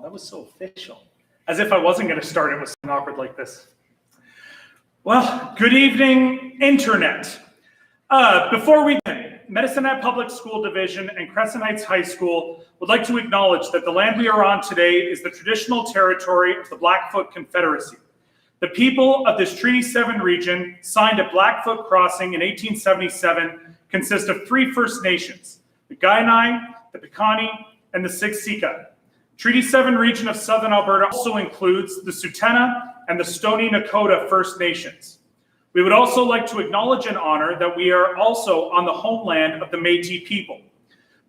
that was so official. As if I wasn't going to start it with something awkward like this. Well, good evening, Internet. Before we begin, Medicine Hat Public School Division and Crescent Heights High School would like to acknowledge that the land we are on today is the traditional territory of the Blackfoot Confederacy. The people of this Treaty 7 region signed at Blackfoot Crossing in 1877 consist of 3 First Nations, the Kainai, the Piikani, and the Siksika. Treaty 7 region of Southern Alberta also includes the Tsuut'ina and the Stoney Nakoda First Nations. We would also like to acknowledge and honor that we are also on the homeland of the Métis people.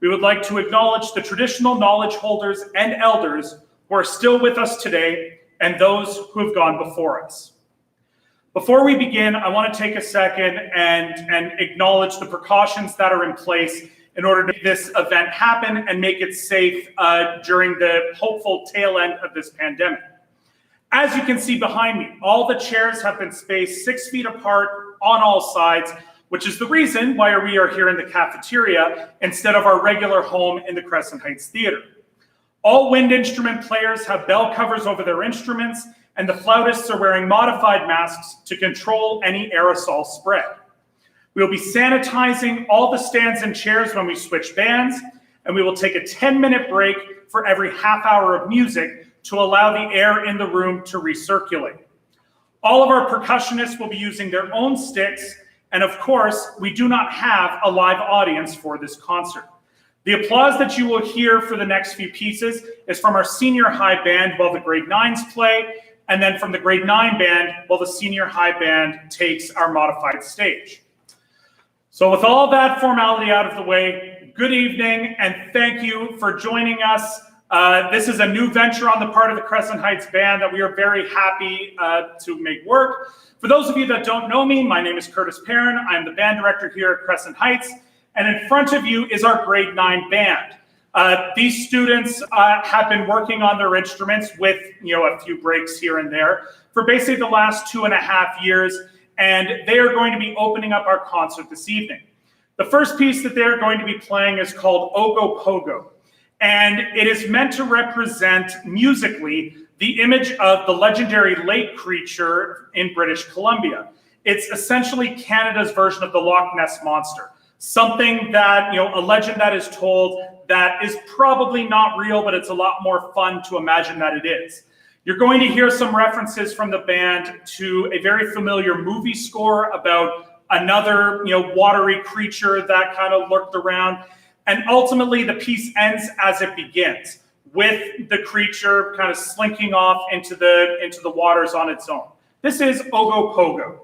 We would like to acknowledge the traditional knowledge holders and elders who are still with us today and those who have gone before us. Before we begin, I want to take a second and acknowledge the precautions that are in place in order to make this event happen and make it safe during the hopeful tail end of this pandemic. As you can see behind me, all the chairs have been spaced 6 feet apart on all sides, which is the reason why we are here in the cafeteria instead of our regular home in the Crescent Heights Theater. All wind instrument players have bell covers over their instruments, and the flautists are wearing modified masks to control any aerosol spread. We'll be sanitizing all the stands and chairs when we switch bands, and we will take a 10-minute break for every half hour of music to allow the air in the room to recirculate. All of our percussionists will be using their own sticks, and of course, we do not have a live audience for this concert. The applause that you will hear for the next few pieces is from our senior high band while the grade 9s play, and then from the grade 9 band while the senior high band takes our modified stage. So with all that formality out of the way, good evening and thank you for joining us. This is a new venture on the part of the Crescent Heights Band that we are very happy to make work. For those of you that don't know me, my name is Curtis Perrin. I'm the band director here at Crescent Heights, and in front of you is our grade 9 band. These students have been working on their instruments with a few breaks here and there for basically the last 2.5 years, and they are going to be opening up our concert this evening. The first piece that they're going to be playing is called Ogo Pogo, and it is meant to represent musically the image of the legendary lake creature in British Columbia. It's essentially Canada's version of the Loch Ness Monster, something that, a legend that is told that is probably not real, but it's a lot more fun to imagine that it is. You're going to hear some references from the band to a very familiar movie score about another, watery creature that kind of lurked around. And ultimately, the piece ends as it begins, with the creature kind of slinking off into the waters on its own. This is Ogo Pogo.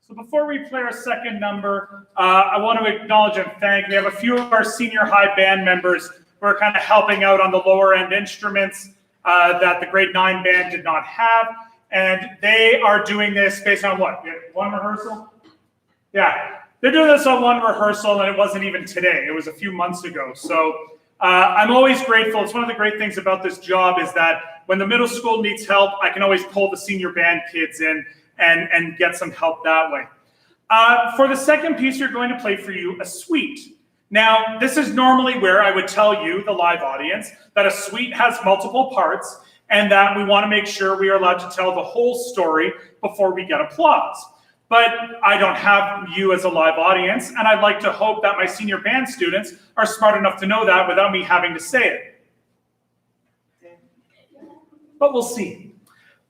So before we play our second number, I want to acknowledge and thank, we have a few of our senior high band members who are kind of helping out on the lower end instruments that the grade 9 band did not have. And they are doing this based on what? One rehearsal? Yeah, they're doing this on one rehearsal, and it wasn't even today. It was a few months ago. So I'm always grateful. It's one of the great things about this job is that when the middle school needs help, I can always pull the senior band kids in and get some help that way. For the second piece, we're going to play for you a suite. Now, this is normally where I would tell you, the live audience, that a suite has multiple parts and that we want to make sure we are allowed to tell the whole story before we get applause. But I don't have you as a live audience, and I'd like to hope that my senior band students are smart enough to know that without me having to say it. But we'll see.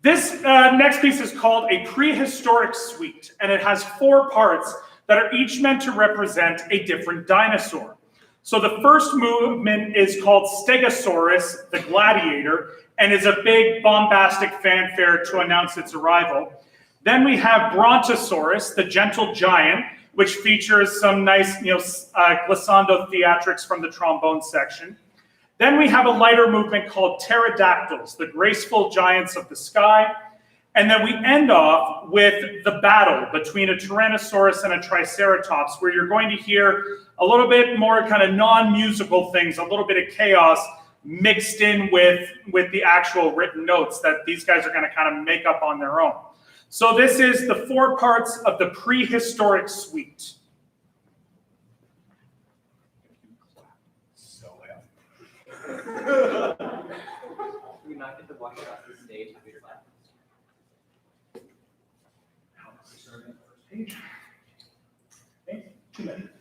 This next piece is called a prehistoric suite, and it has 4 parts that are each meant to represent a different dinosaur. So the first movement is called Stegosaurus, the gladiator, and is a big bombastic fanfare to announce its arrival. Then we have Brontosaurus, the gentle giant, which features some nice, glissando theatrics from the trombone section. Then we have a lighter movement called pterodactyls, the graceful giants of the sky. And then we end off with the battle between a Tyrannosaurus and a Triceratops, where you're going to hear a little bit more kind of non-musical things, a little bit of chaos mixed in with the actual written notes that these guys are going to kind of make up on their own. So this is the 4 parts of the prehistoric suite. Do we not get to walk across the stage if we clap? Okay, 2 minutes.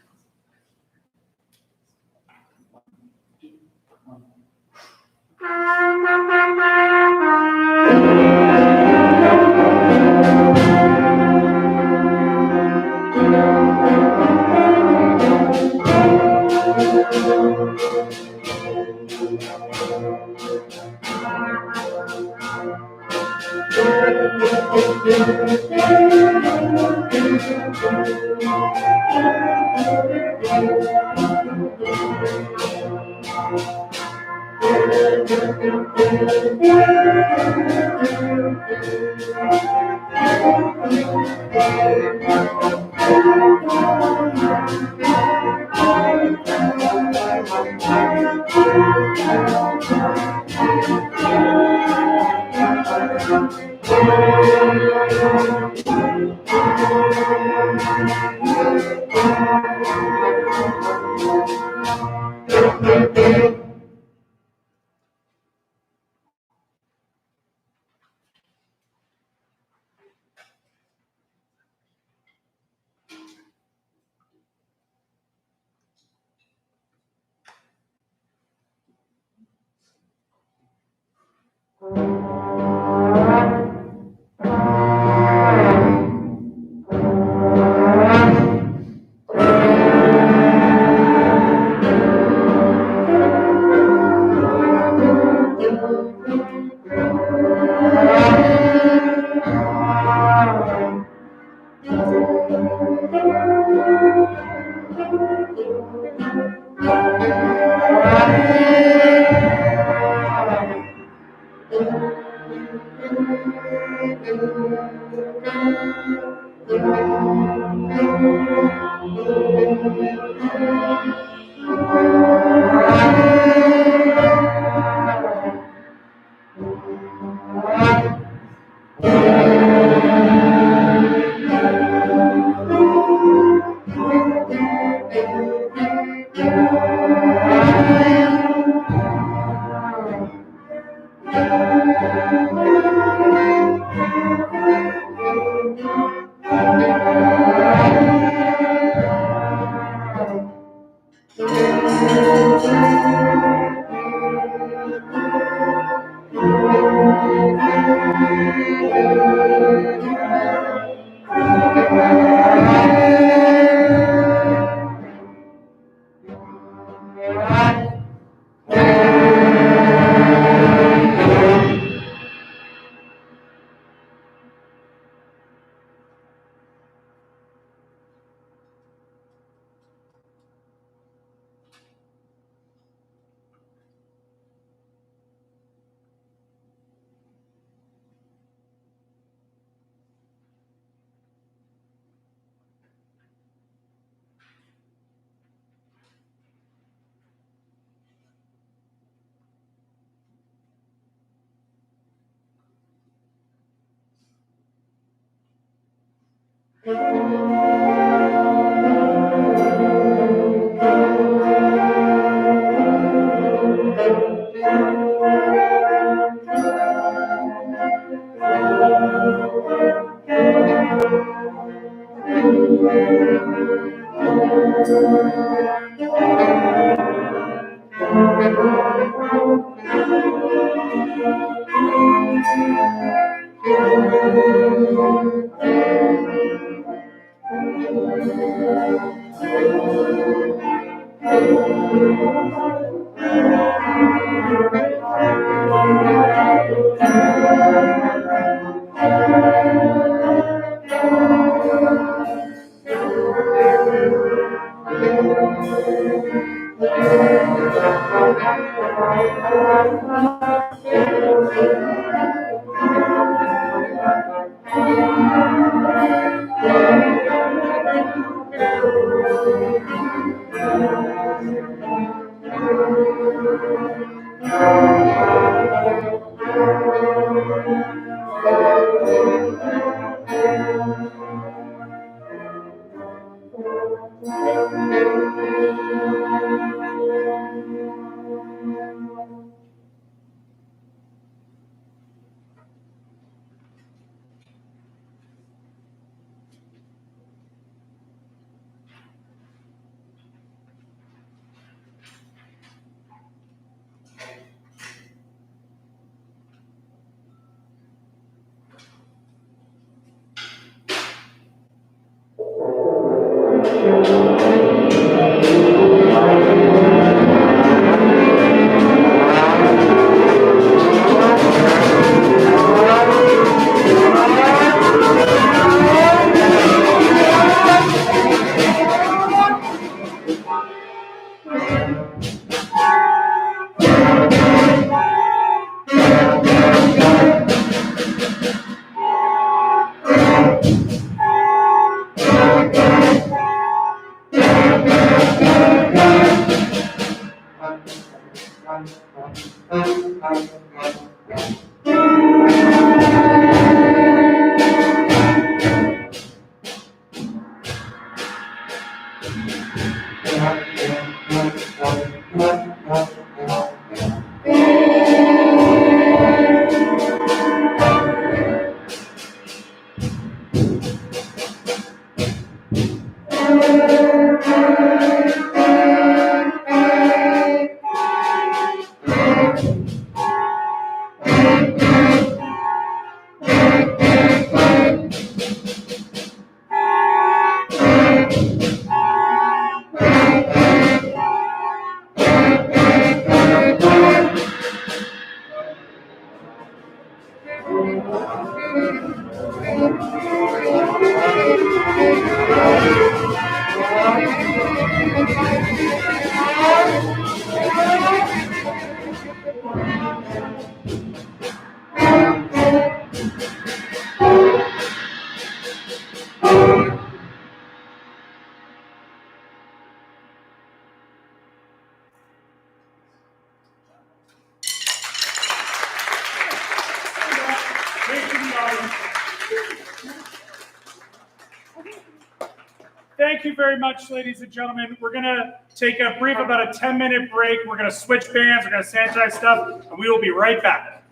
Thank you very much, ladies and gentlemen. We're going to take a brief, about a 10-minute break. We're going to switch bands. We're going to sanitize stuff, and we will be right back.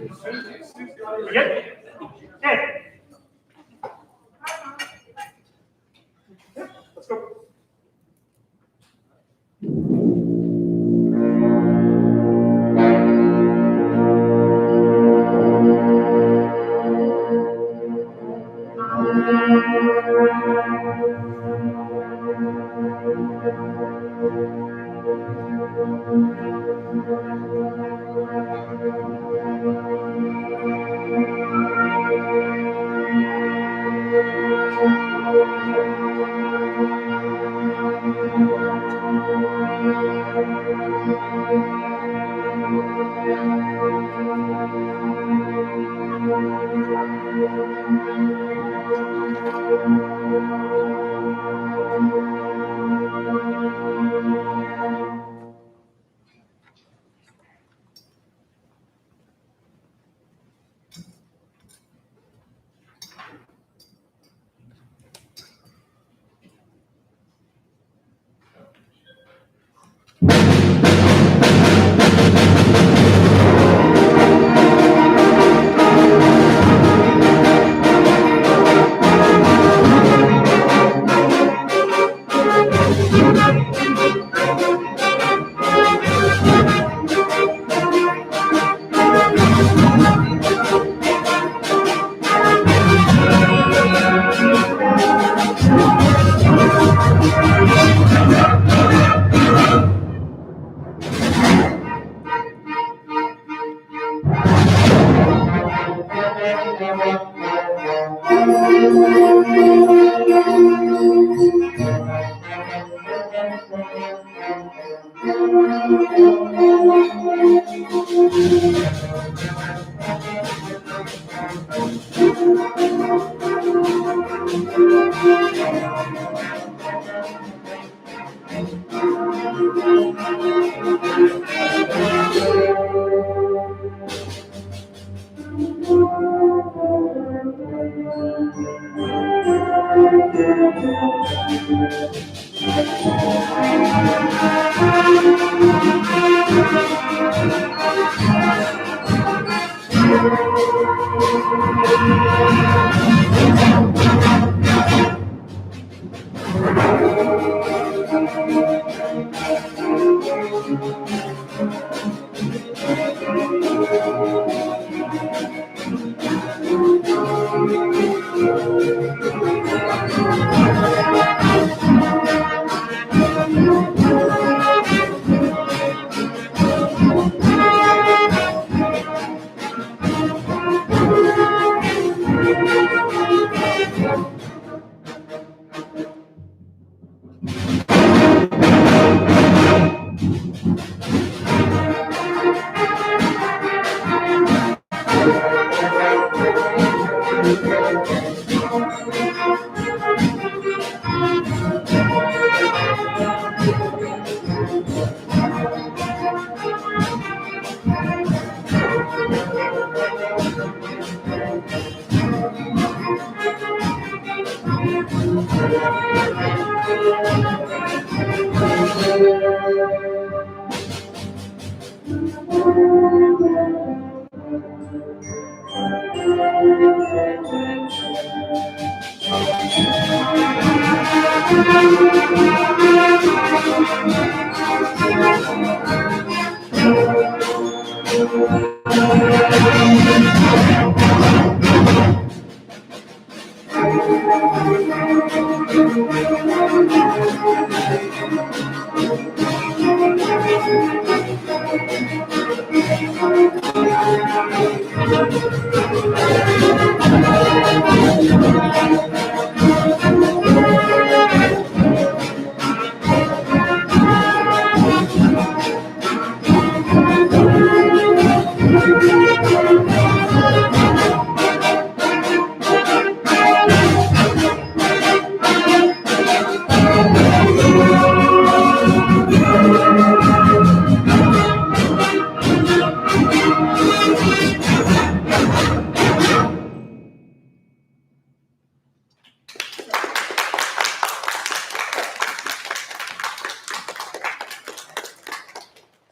Yep. Hey. Yeah, let's go.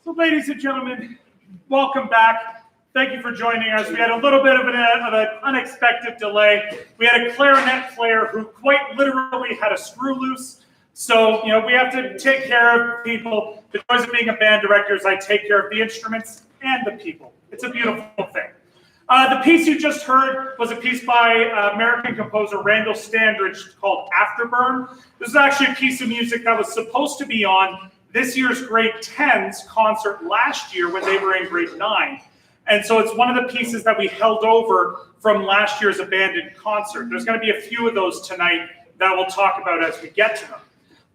So, ladies and gentlemen, welcome back. Thank you for joining us. We had a little bit of an unexpected delay. We had a clarinet player who quite literally had a screw loose. So, we have to take care of people. The joys of being a band director is I take care of the instruments and the people. It's a beautiful thing. The piece you just heard was a piece by American composer Randall Standridge called Afterburn. This is actually a piece of music that was supposed to be on this year's grade 10's concert last year when they were in grade 9. And so it's one of the pieces that we held over from last year's abandoned concert. There's going to be a few of those tonight that we'll talk about as we get to them.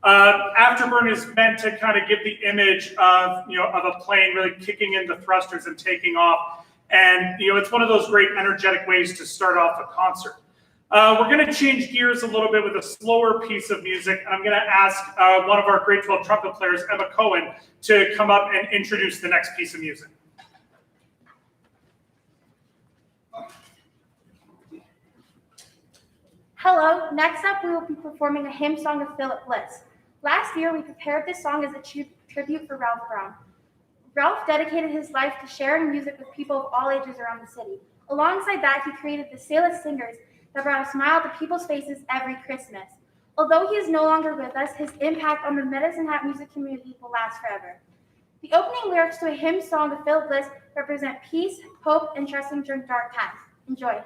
Afterburn is meant to kind of give the image of, of a plane really kicking into thrusters and taking off. And, it's one of those great energetic ways to start off a concert. We're going to change gears a little bit with a slower piece of music. I'm going to ask one of our grade 12 trumpet players, Emma Cohen, to come up and introduce the next piece of music. Hello, next up we will be performing a hymn song of Philip Bliss. Last year we prepared this song as a tribute for Ralph Brown. Ralph dedicated his life to sharing music with people of all ages around the city. Alongside that, he created the Sailor Singers that brought a smile to people's faces every Christmas. Although he is no longer with us, his impact on the Medicine Hat music community will last forever. The opening lyrics to a hymn song of Philip Bliss represent peace, hope, and trusting during dark times. Enjoy.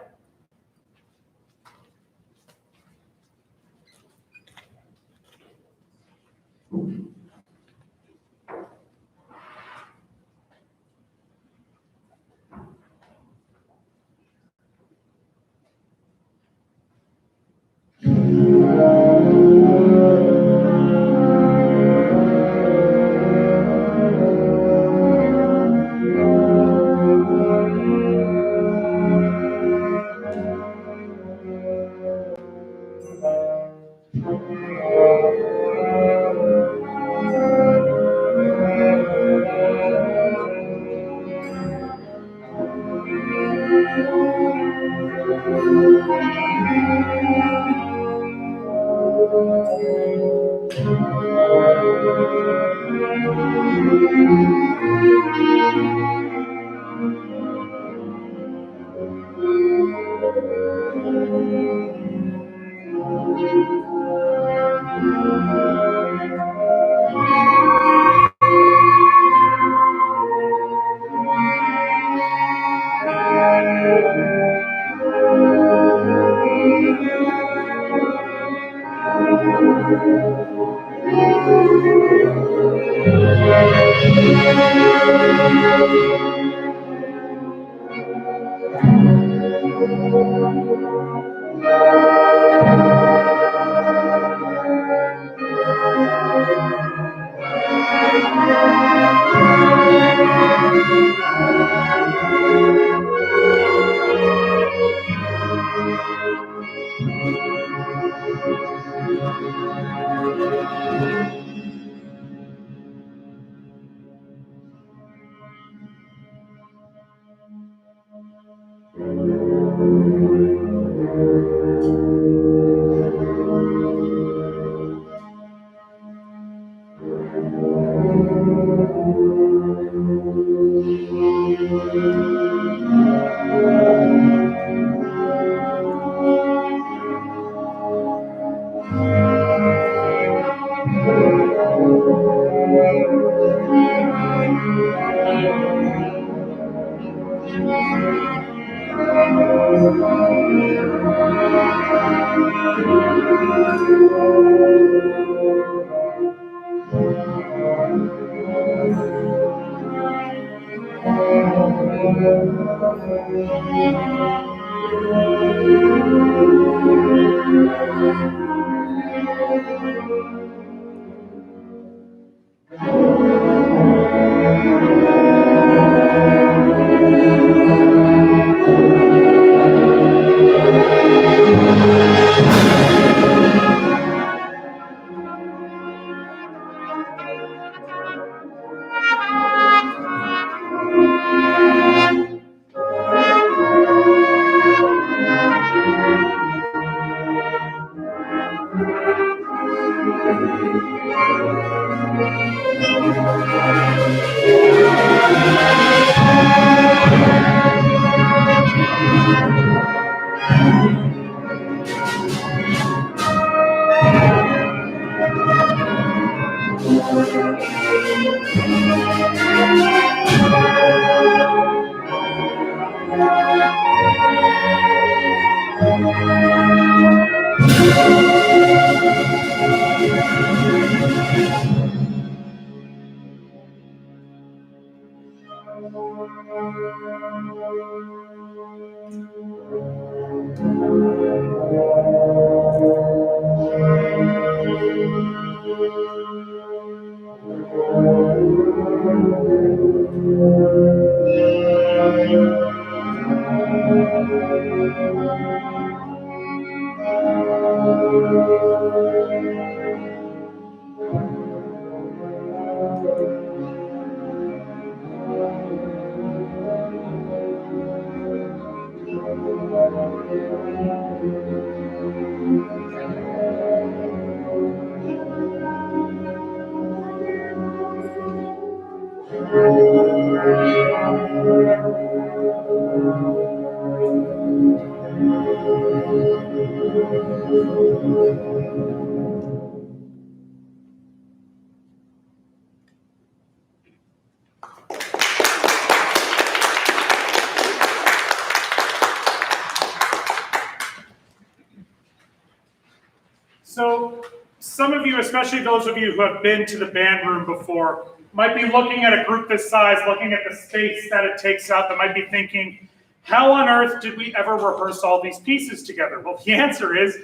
So some of you, especially those of you who have been to the band room before, might be looking at a group this size, looking at the space that it takes out, that might be thinking, how on earth did we ever rehearse all these pieces together? Well, the answer is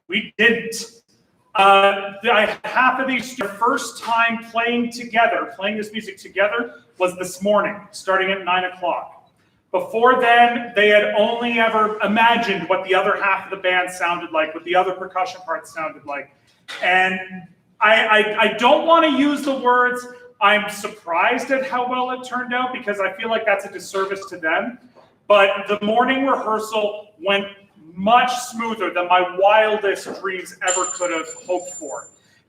we didn't. Half of these, your first time playing together, playing this music together, was this morning, starting at 9 o'clock. Before then, they had only ever imagined what the other half of the band sounded like, what the other percussion parts sounded like. And I don't want to use the words, I'm surprised at how well it turned out, because I feel like that's a disservice to them. But the morning rehearsal went much smoother than my wildest dreams ever could have hoped for.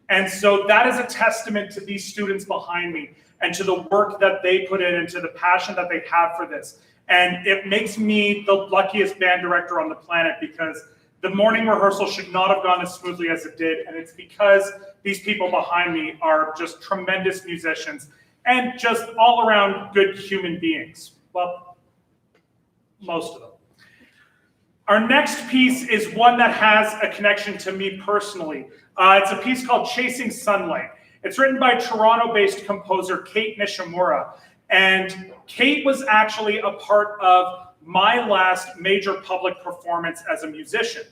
And so that is a testament to these students behind me and to the work that they put in and to the passion that they have for this. And it makes me the luckiest band director on the planet, because the morning rehearsal should not have gone as smoothly as it did. And it's because these people behind me are just tremendous musicians and just all around good human beings. Well, most of them. Our next piece is one that has a connection to me personally. It's a piece called Chasing Sunlight. It's written by Toronto-based composer Kate Nishimura. And Kate was actually a part of my last major public performance as a musician.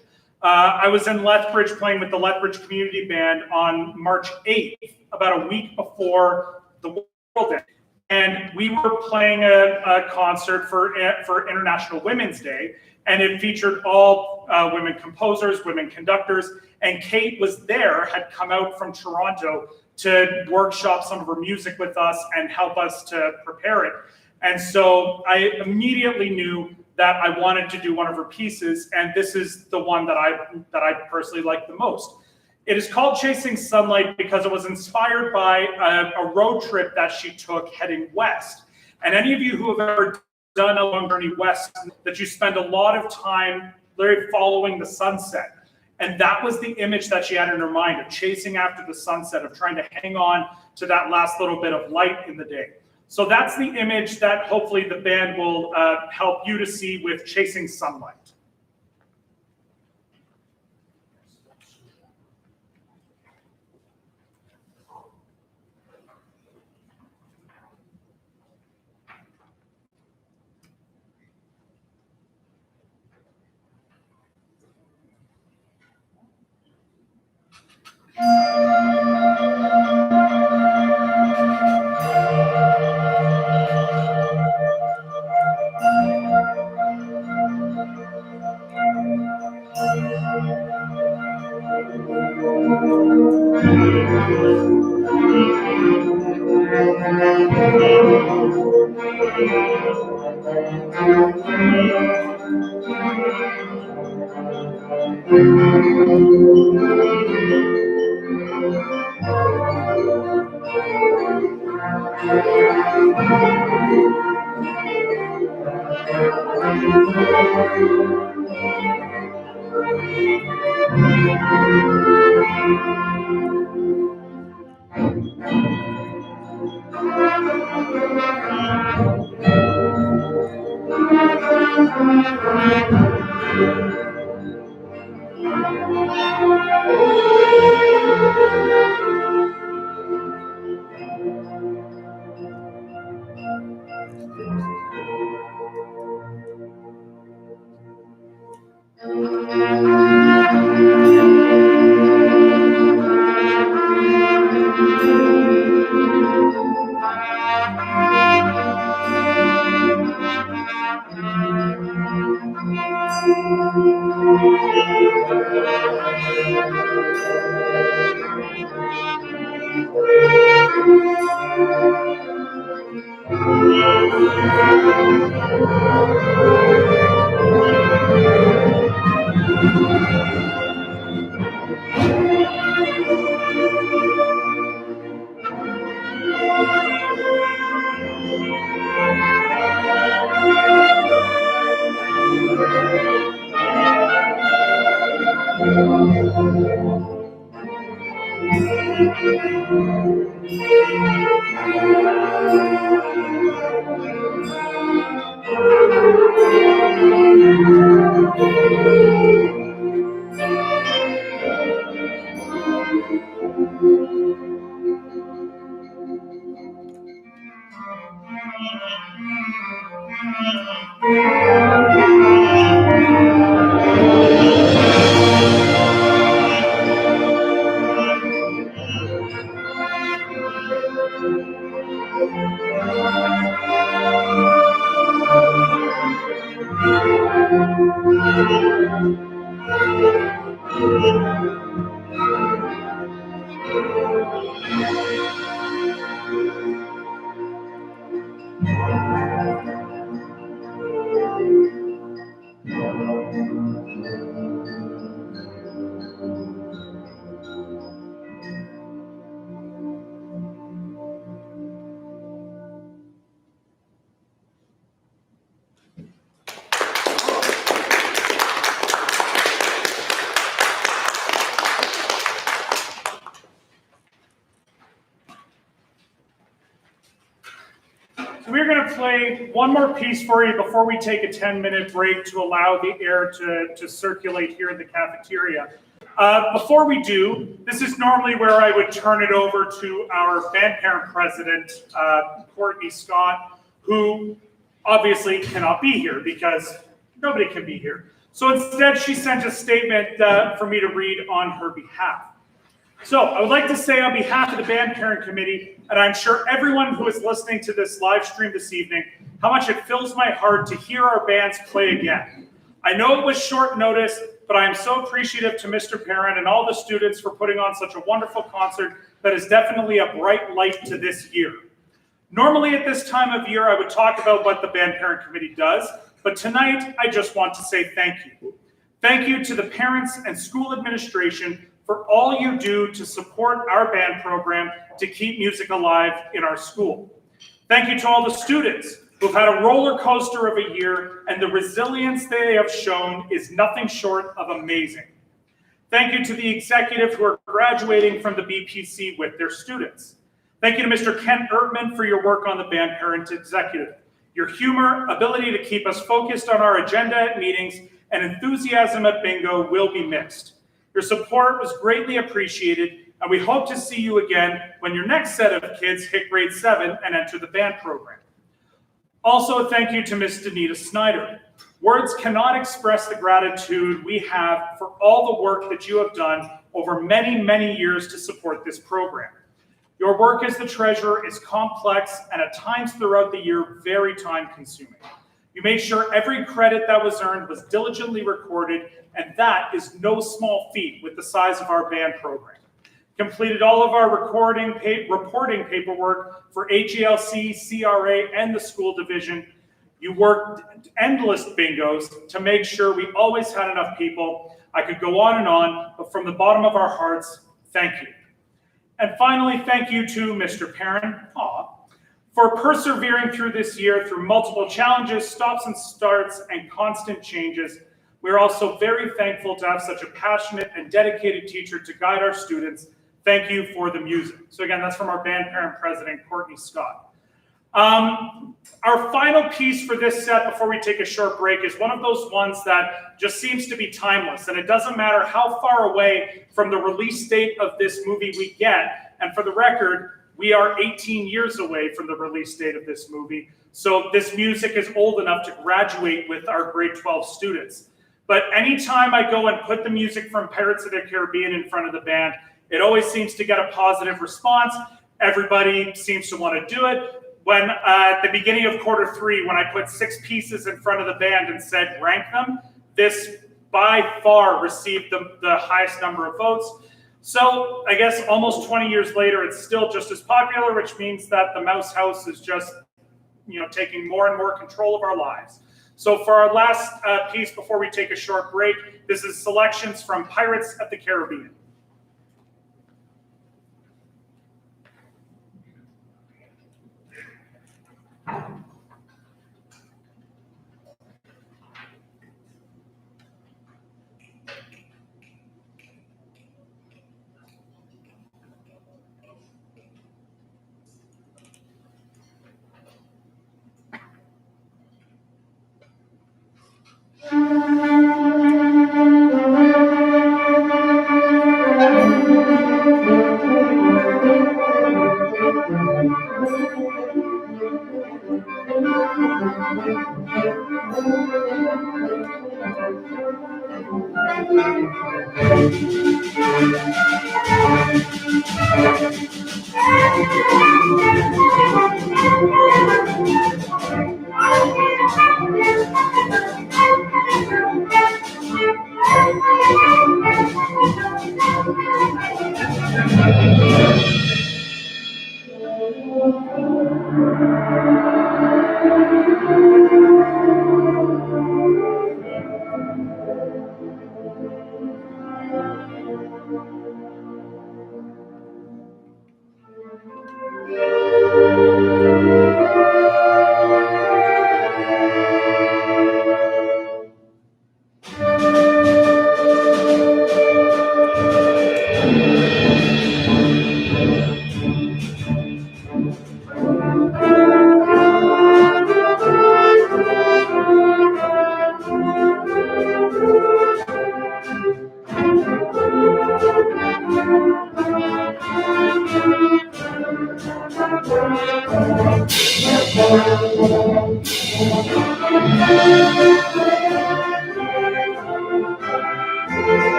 I was in Lethbridge playing with the Lethbridge Community Band on March 8th, about a week before the World Day. And we were playing a concert for International Women's Day, and it featured all women composers, women conductors, and Kate was there, had come out from Toronto to workshop some of her music with us and help us to prepare it. And so I immediately knew that I wanted to do one of her pieces, and this is the one that I personally like the most. It is called Chasing Sunlight because it was inspired by a road trip that she took heading west. And any of you who have ever done a long journey west, that you spend a lot of time literally following the sunset. And that was the image that she had in her mind, of chasing after the sunset, of trying to hang on to that last little bit of light in the day. So that's the image that hopefully the band will help you to see with Chasing Sunlight. So we're going to play one more piece for you before we take a 10-minute break to allow the air to circulate here in the cafeteria. Before we do, this is normally where I would turn it over to our band parent president, Courtney Scott, who obviously cannot be here because nobody can be here. So instead, she sent a statement for me to read on her behalf. So I would like to say on behalf of the Band Parent Committee, and I'm sure everyone who is listening to this live stream this evening, how much it fills my heart to hear our bands play again. I know it was short notice, but I am so appreciative to Mr. Parent and all the students for putting on such a wonderful concert that is definitely a bright light to this year. Normally at this time of year, I would talk about what the Band Parent Committee does, but tonight I just want to say thank you. Thank you to the parents and school administration for all you do to support our band program to keep music alive in our school. Thank you to all the students who've had a roller coaster of a year, and the resilience they have shown is nothing short of amazing. Thank you to the executive who are graduating from the BPC with their students. Thank you to Mr. Kent Ertman for your work on the Band Parent Executive. Your humor, ability to keep us focused on our agenda at meetings, and enthusiasm at bingo will be missed. Your support was greatly appreciated, and we hope to see you again when your next set of kids hit grade 7 and enter the band program. Also, thank you to Ms. Danita Snyder. Words cannot express the gratitude we have for all the work that you have done over many, many years to support this program. Your work as the treasurer is complex and at times throughout the year very time-consuming. You made sure every credit that was earned was diligently recorded, and that is no small feat with the size of our band program. Completed all of our reporting paperwork for HELC, CRA, and the school division. You worked endless bingos to make sure we always had enough people. I could go on, but from the bottom of our hearts, thank you. And finally, thank you to Mr. Parent, for persevering through this year through multiple challenges, stops and starts, and constant changes. We're also very thankful to have such a passionate and dedicated teacher to guide our students. Thank you for the music. So again, that's from our band parent president, Courtney Scott. Our final piece for this set before we take a short break is one of those ones that just seems to be timeless, and it doesn't matter how far away from the release date of this movie we get. And for the record, we are 18 years away from the release date of this movie. So this music is old enough to graduate with our grade 12 students. But anytime I go and put the music from Pirates of the Caribbean in front of the band, it always seems to get a positive response. Everybody seems to want to do it. When at the beginning of Q3, when I put 6 pieces in front of the band and said, rank them, this by far received the highest number of votes. So I guess almost 20 years later, it's still just as popular, which means that the Mouse House is just, taking more and more control of our lives. So for our last piece before we take a short break, this is selections from Pirates of the Caribbean.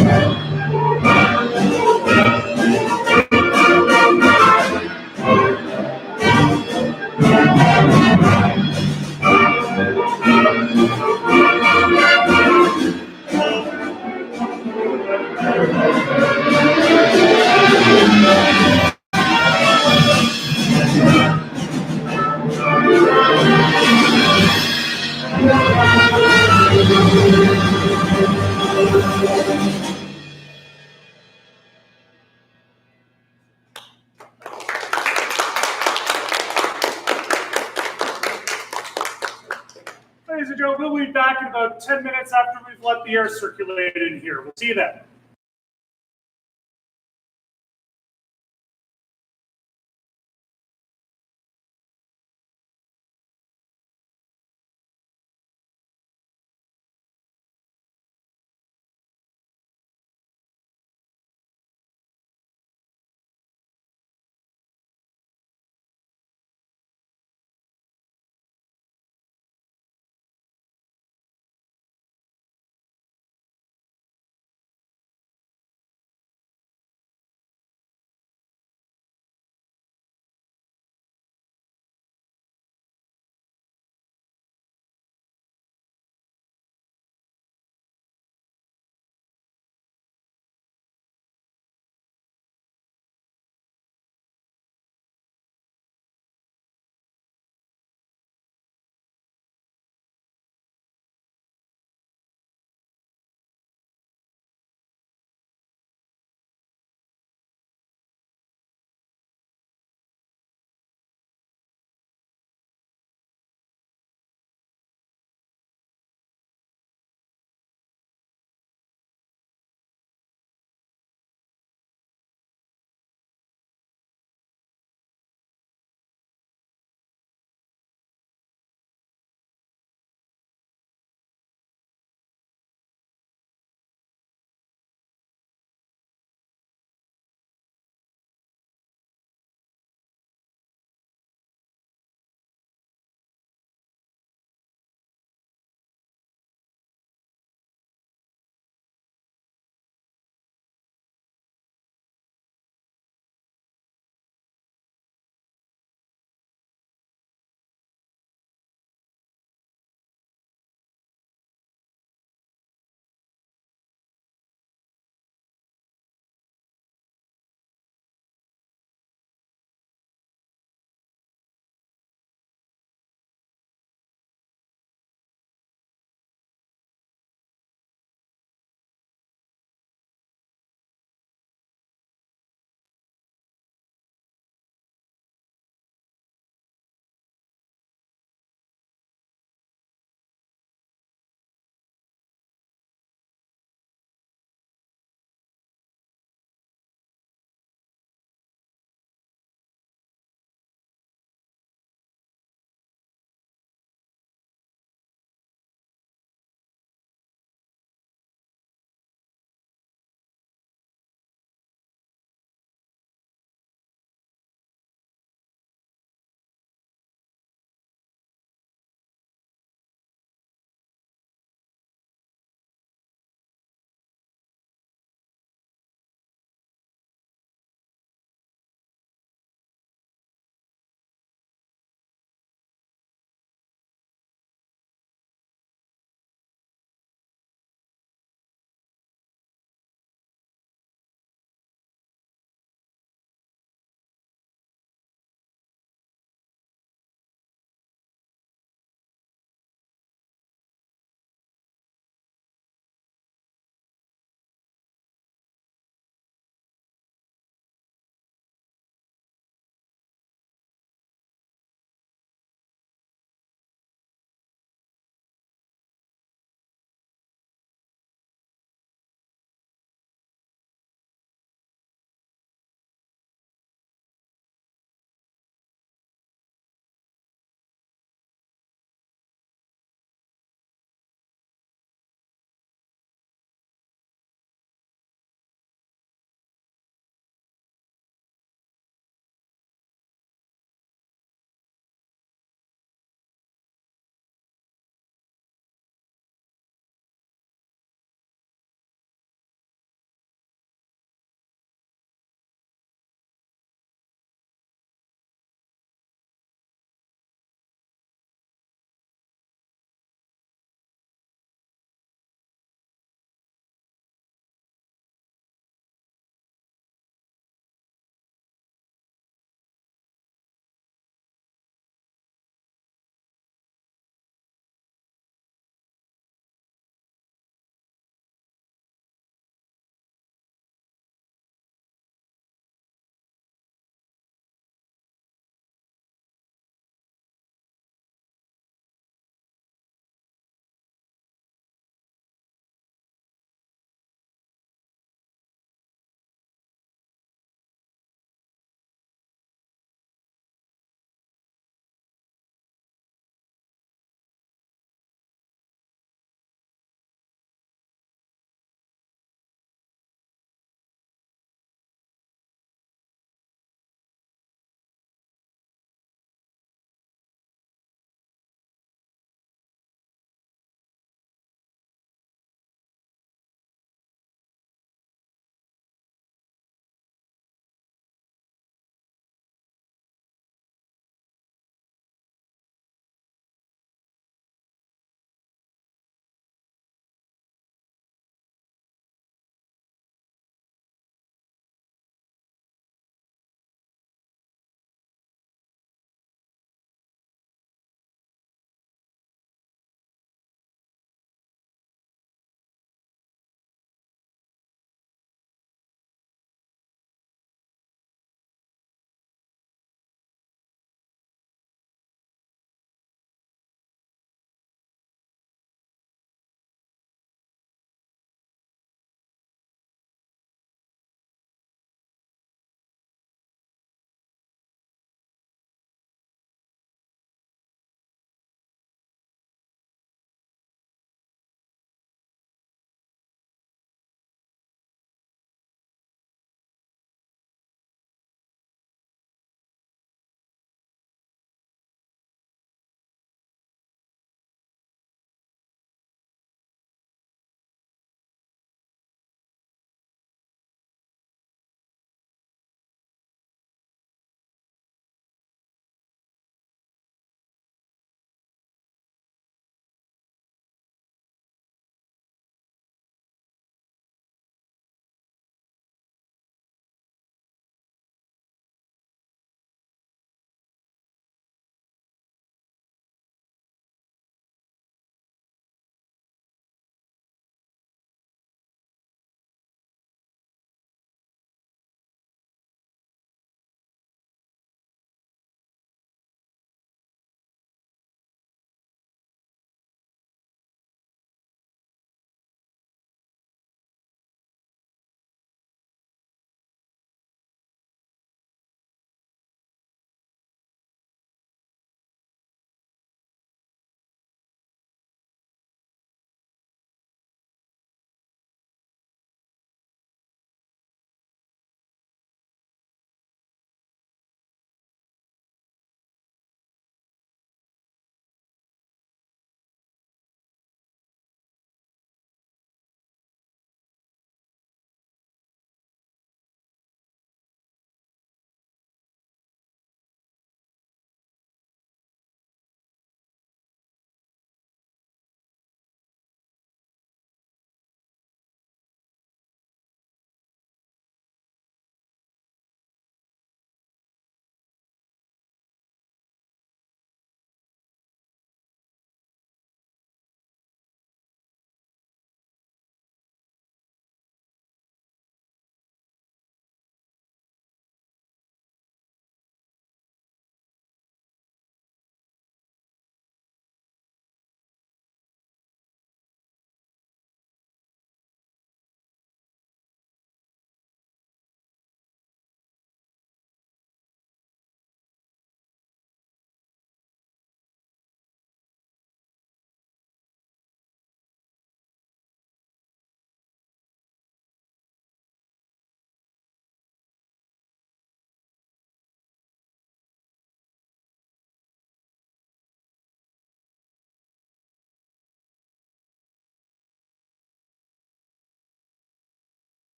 Ladies and gentlemen, we'll be back in about 10 minutes after we've let the air circulate in here. We'll see you then.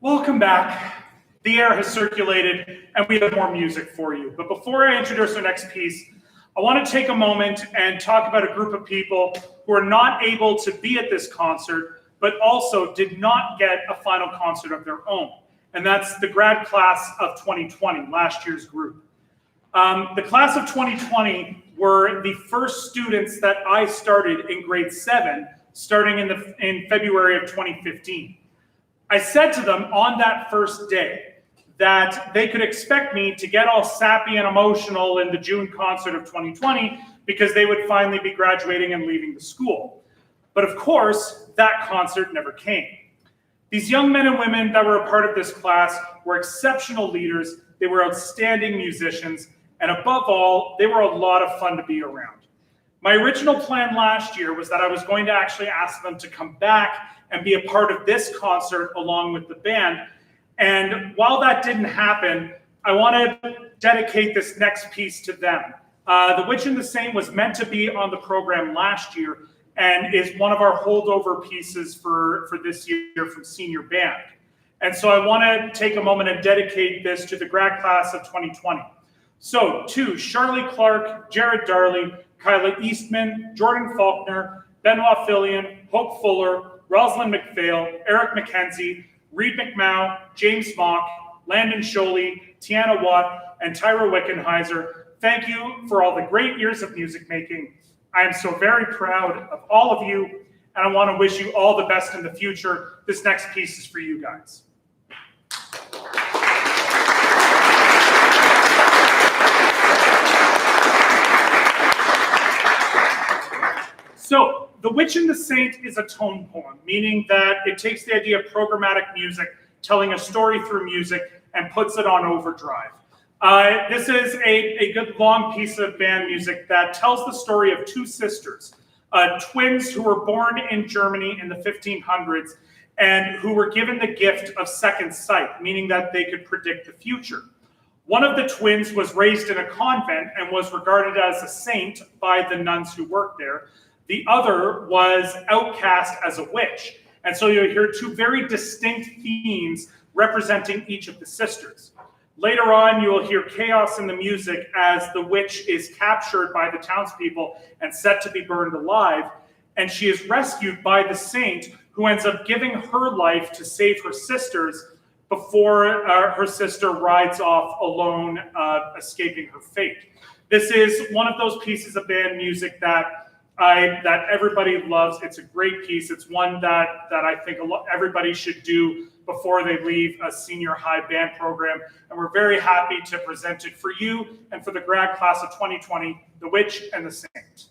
Welcome back. The air has circulated and we have more music for you. But before I introduce our next piece, I want to take a moment and talk about a group of people who are not able to be at this concert, but also did not get a final concert of their own. And that's the grad class of 2020, last year's group. The class of 2020 were the first students that I started in grade 7, starting in February of 2015. I said to them on that first day that they could expect me to get all sappy and emotional in the June concert of 2020 because they would finally be graduating and leaving the school. But of course, that concert never came. These young men and women that were a part of this class were exceptional leaders, they were outstanding musicians, and above all, they were a lot of fun to be around. My original plan last year was that I was going to actually ask them to come back and be a part of this concert along with the band. And while that didn't happen, I want to dedicate this next piece to them. The Witch and the Saint was meant to be on the program last year and is one of our holdover pieces for this year from senior band. And so I want to take a moment and dedicate this to the grad class of 2020. So to Charlie Clark, Jared Darley, Kyla Eastman, Jordan Faulkner, Benoit Fillion, Hope Fuller, Rosalind McPhail, Eric McKenzie, Reed McMahon, James Mock, Landon Sholey, Tiana Watt, and Tyra Wickenheiser. Thank you for all the great years of music making. I am so very proud of all of you, and I want to wish you all the best in the future. This next piece is for you guys. So, The Witch and the Saint is a tone poem, meaning that it takes the idea of programmatic music, telling a story through music, and puts it on overdrive. This is a good long piece of band music that tells the story of two sisters, twins who were born in Germany in the 1500s and who were given the gift of second sight, meaning that they could predict the future. One of the twins was raised in a convent and was regarded as a saint by the nuns who worked there. The other was outcast as a witch. And so you'll hear two very distinct themes representing each of the sisters. Later on, you will hear chaos in the music as the witch is captured by the townspeople and set to be burned alive. And she is rescued by the saint who ends up giving her life to save her sisters before her sister rides off alone, escaping her fate. This is one of those pieces of band music that everybody loves. It's a great piece. It's one that I think everybody should do before they leave a senior high band program. And we're very happy to present it for you and for the grad class of 2020, The Witch and the Saint.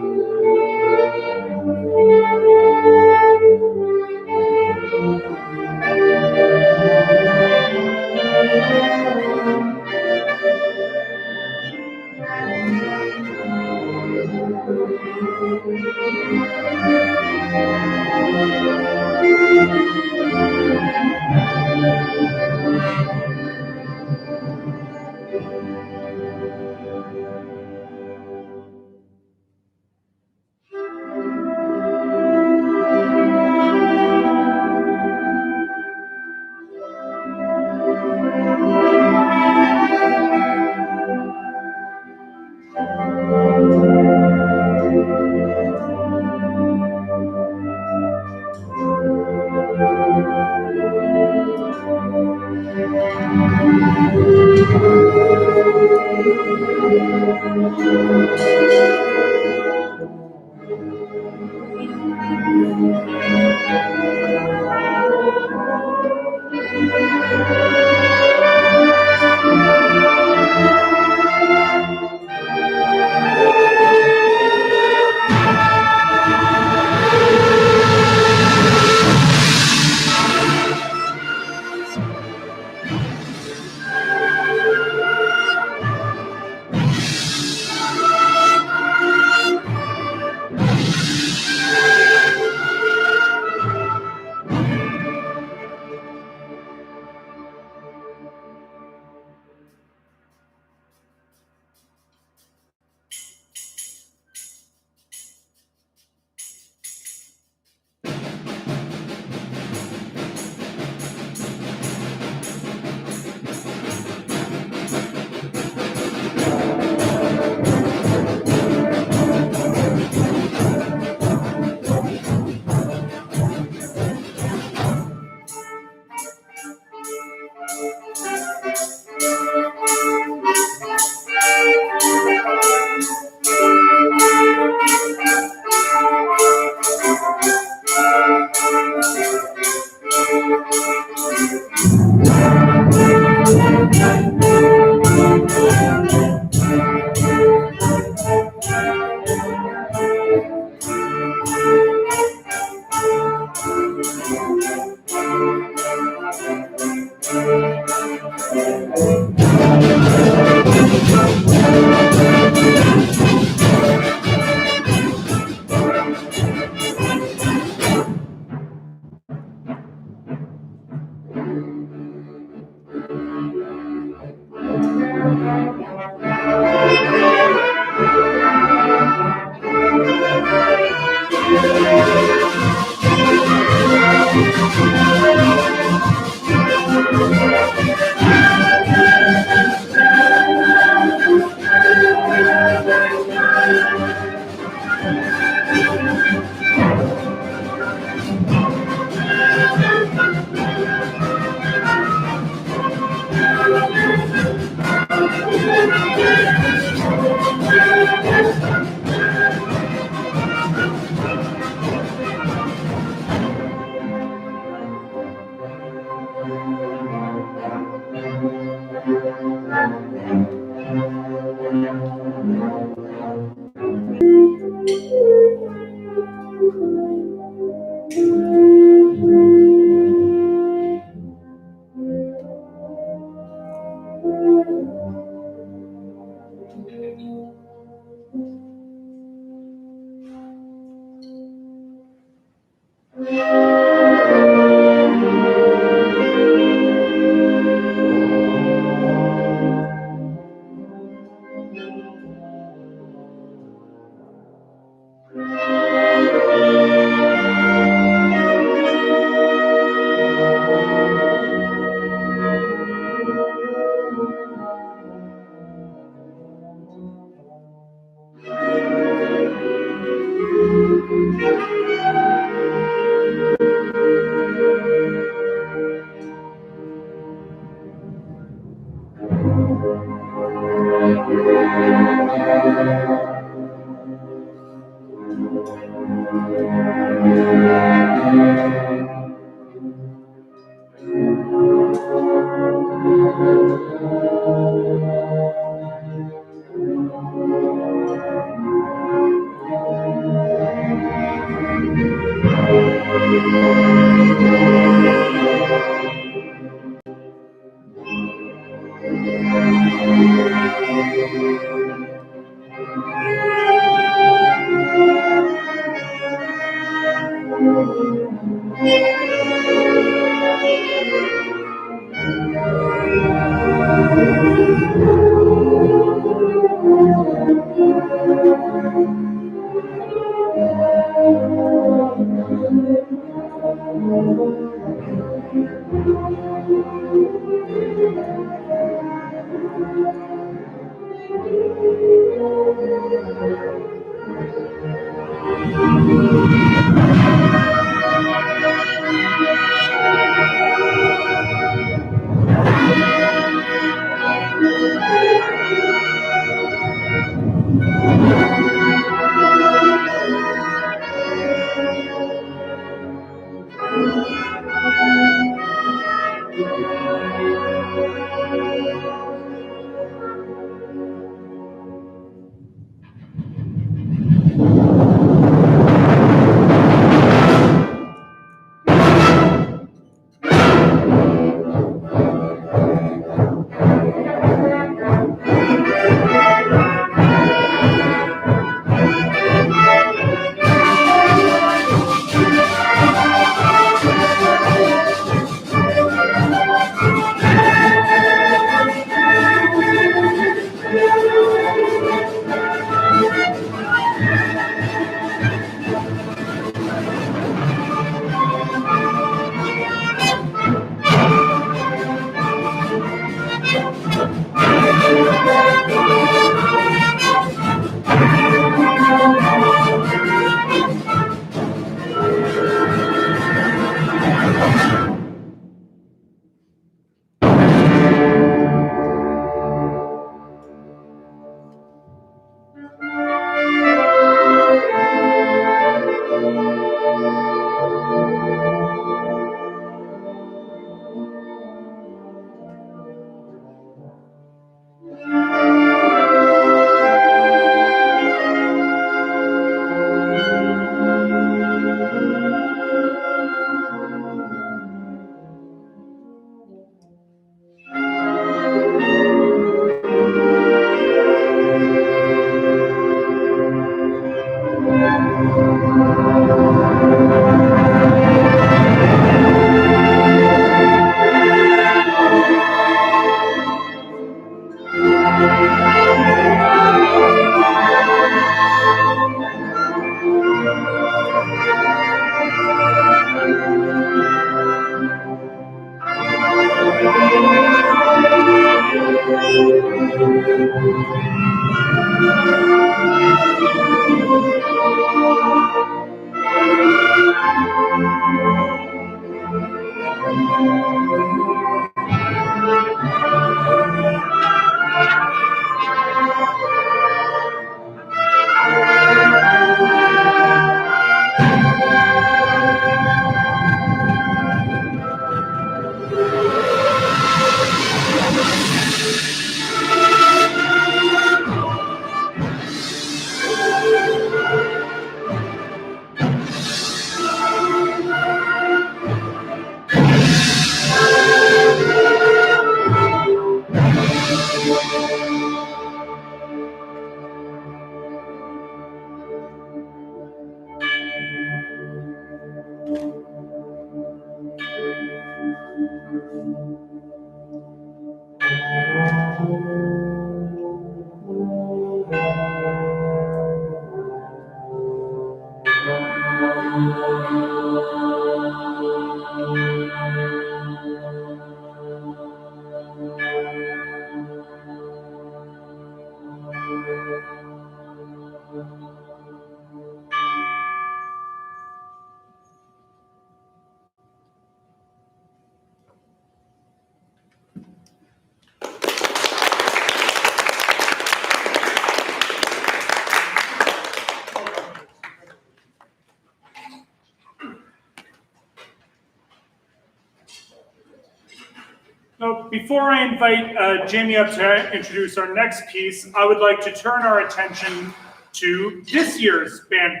So before I invite Jamie up to introduce our next piece, I would like to turn our attention to this year's band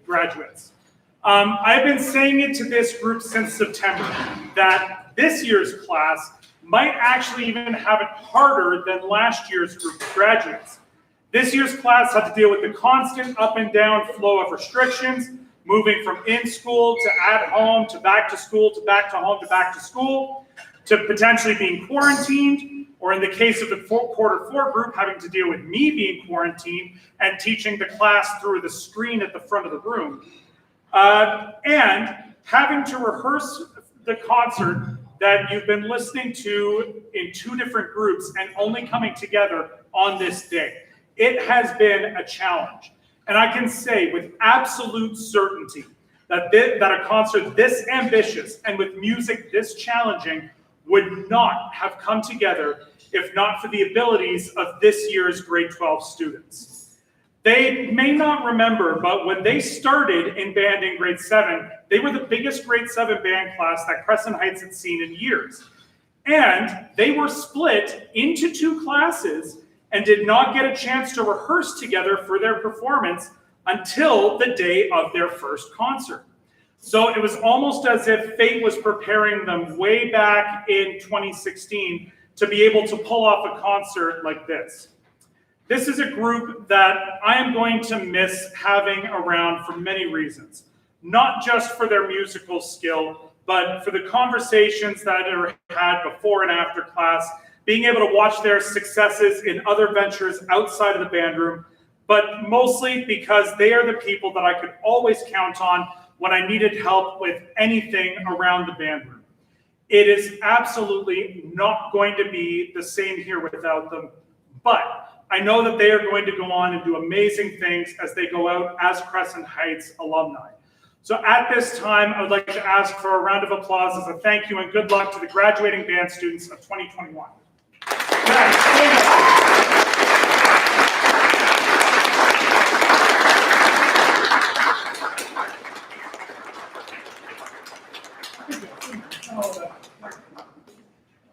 graduates. I've been saying it to this group since September, that this year's class might actually even have it harder than last year's group of graduates. This year's class had to deal with the constant up and down flow of restrictions, moving from in school to at home to back to school to back to home to back to school, to potentially being quarantined, or in the case of the quarter four group, having to deal with me being quarantined and teaching the class through the screen at the front of the room. And having to rehearse the concert that you've been listening to in two different groups and only coming together on this day. It has been a challenge. And I can say with absolute certainty that a concert this ambitious and with music this challenging would not have come together if not for the abilities of this year's grade 12 students. They may not remember, but when they started in band in grade 7, they were the biggest grade 7 band class that Crescent Heights had seen in years. And they were split into 2 classes and did not get a chance to rehearse together for their performance until the day of their first concert. So it was almost as if fate was preparing them way back in 2016 to be able to pull off a concert like this. This is a group that I am going to miss having around for many reasons. Not just for their musical skill, but for the conversations that I had before and after class, being able to watch their successes in other ventures outside of the band room, but mostly because they are the people that I could always count on when I needed help with anything around the band room. It is absolutely not going to be the same here without them, but I know that they are going to go on and do amazing things as they go out as Crescent Heights alumni. So at this time, I would like to ask for a round of applause as a thank you and good luck to the graduating band students of 2021.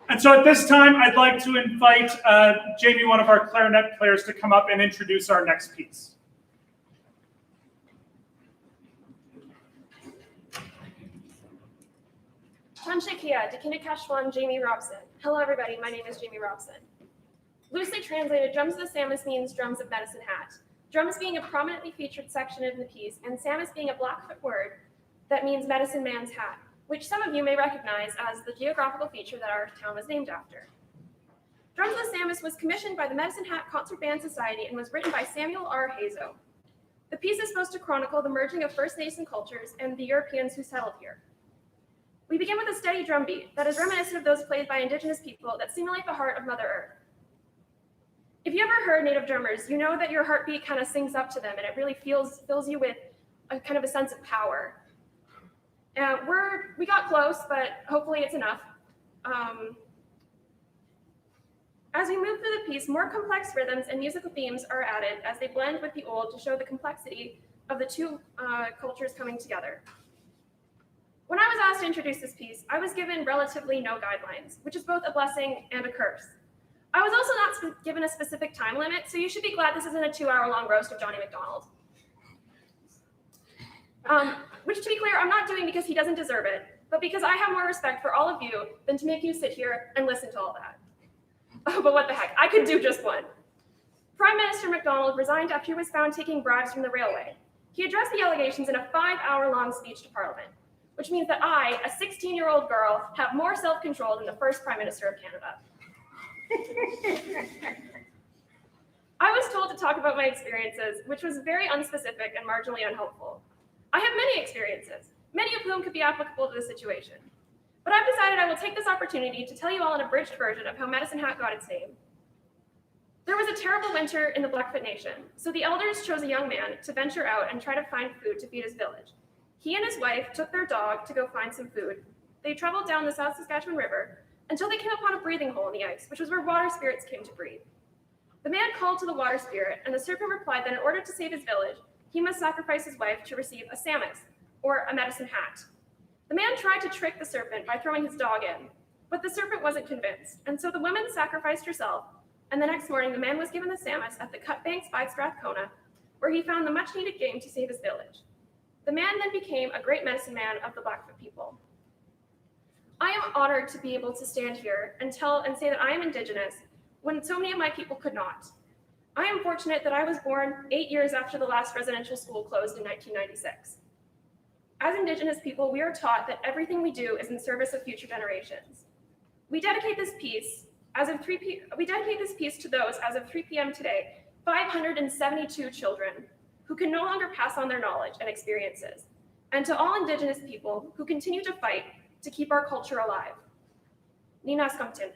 And so at this time, I'd like to invite Jamie, one of our clarinet players, to come up and introduce our next piece. Tanshikia, Dikinikashwan, Jamie Robson. Hello, everybody. My name is Jamie Robson. Loosely translated, Drums of the Samus means drums of Medicine Hat. Drums being a prominently featured section of the piece, and Samus being a Blackfoot word that means medicine man's hat, which some of you may recognize as the geographical feature that our town was named after. Drums of the Samus was commissioned by the Medicine Hat Concert Band Society and was written by Samuel R. Hazo. The piece is supposed to chronicle the merging of First Nation cultures and the Europeans who settled here. We begin with a steady drum beat that is reminiscent of those played by Indigenous people that simulate the heart of Mother Earth. If you ever heard Native drummers, you know that your heartbeat kind of sings up to them and it really fills you with a kind of a sense of power. We got close, but hopefully it's enough. As we move through the piece, more complex rhythms and musical themes are added as they blend with the old to show the complexity of the two cultures coming together. When I was asked to introduce this piece, I was given relatively no guidelines, which is both a blessing and a curse. I was also not given a specific time limit, so you should be glad this isn't a 2-hour-long roast of Johnny McDonald. Which, to be clear, I'm not doing because he doesn't deserve it, but because I have more respect for all of you than to make you sit here and listen to all that. Oh, but what the heck, I could do just one. Prime Minister MacDonald resigned after he was found taking bribes from the railway. He addressed the allegations in a 5-hour-long speech to Parliament, which means that I, a 16-year-old girl, have more self-control than the first Prime Minister of Canada. I was told to talk about my experiences, which was very unspecific and marginally unhelpful. I have many experiences, many of whom could be applicable to this situation. But I've decided I will take this opportunity to tell you all an abridged version of how Medicine Hat got its name. There was a terrible winter in the Blackfoot Nation, so the elders chose a young man to venture out and try to find food to feed his village. He and his wife took their dog to go find some food. They traveled down the South Saskatchewan River until they came upon a breathing hole in the ice, which was where water spirits came to breathe. The man called to the water spirit, and the serpent replied that in order to save his village, he must sacrifice his wife to receive a samus, or a medicine hat. The man tried to trick the serpent by throwing his dog in, but the serpent wasn't convinced, and so the woman sacrificed herself, and the next morning the man was given the samus at the Cut Banks by Strathcona, where he found the much-needed game to save his village. The man then became a great medicine man of the Blackfoot people. I am honored to be able to stand here and say that I am Indigenous when so many of my people could not. I am fortunate that I was born 8 years after the last residential school closed in 1996. As Indigenous people, we are taught that everything we do is in service of future generations. We dedicate this piece to those as of 3 p.m. today, 572 children who can no longer pass on their knowledge and experiences, and to all Indigenous people who continue to fight to keep our culture alive. Nina Skamtin.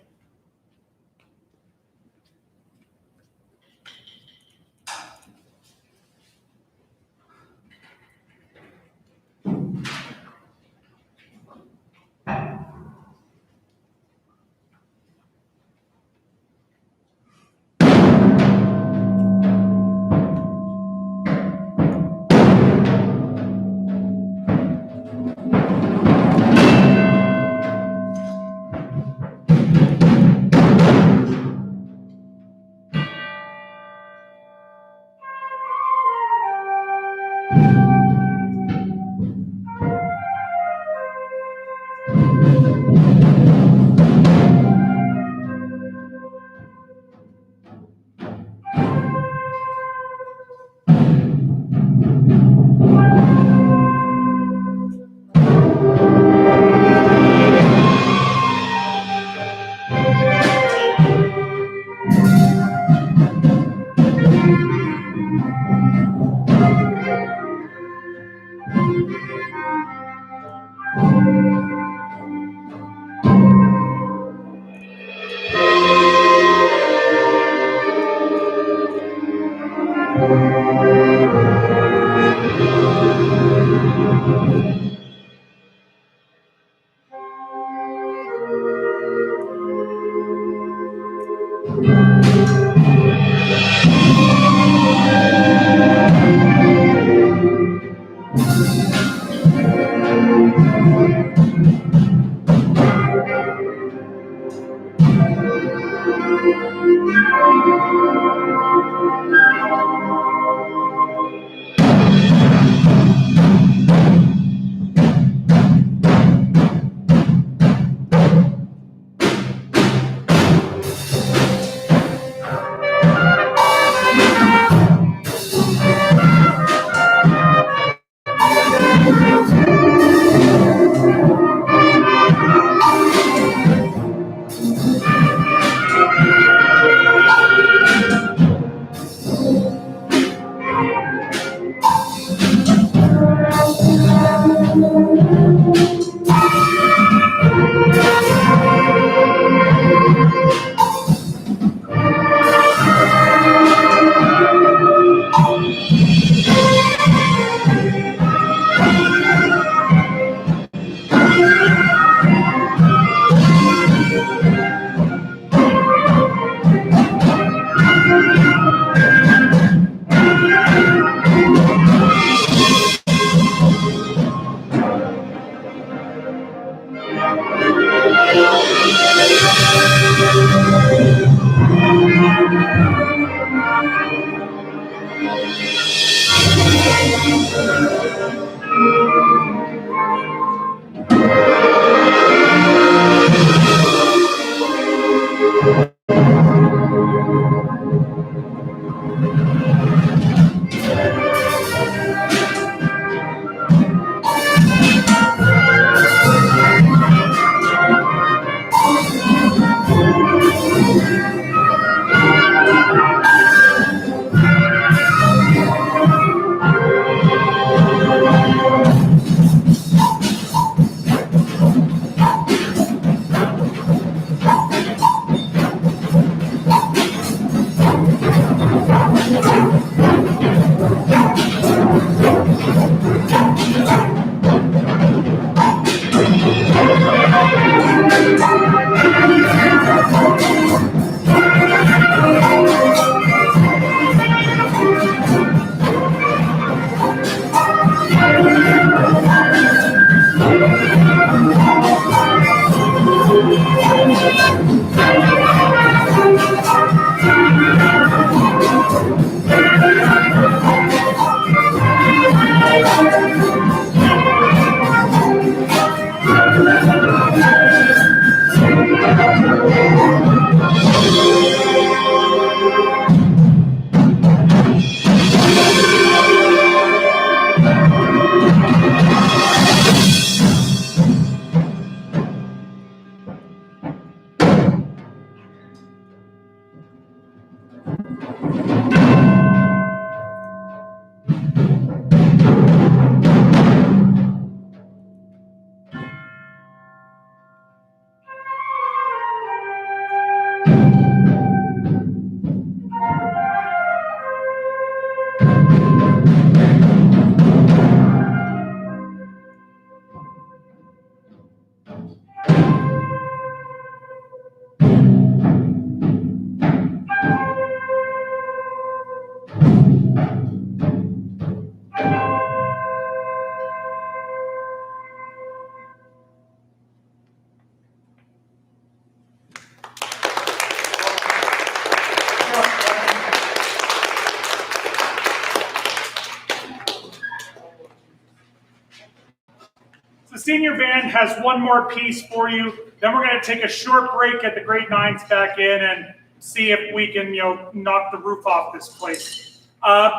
The senior band has one more piece for you. Then we're going to take a short break, get the grade 9s back in, and see if we can, knock the roof off this place.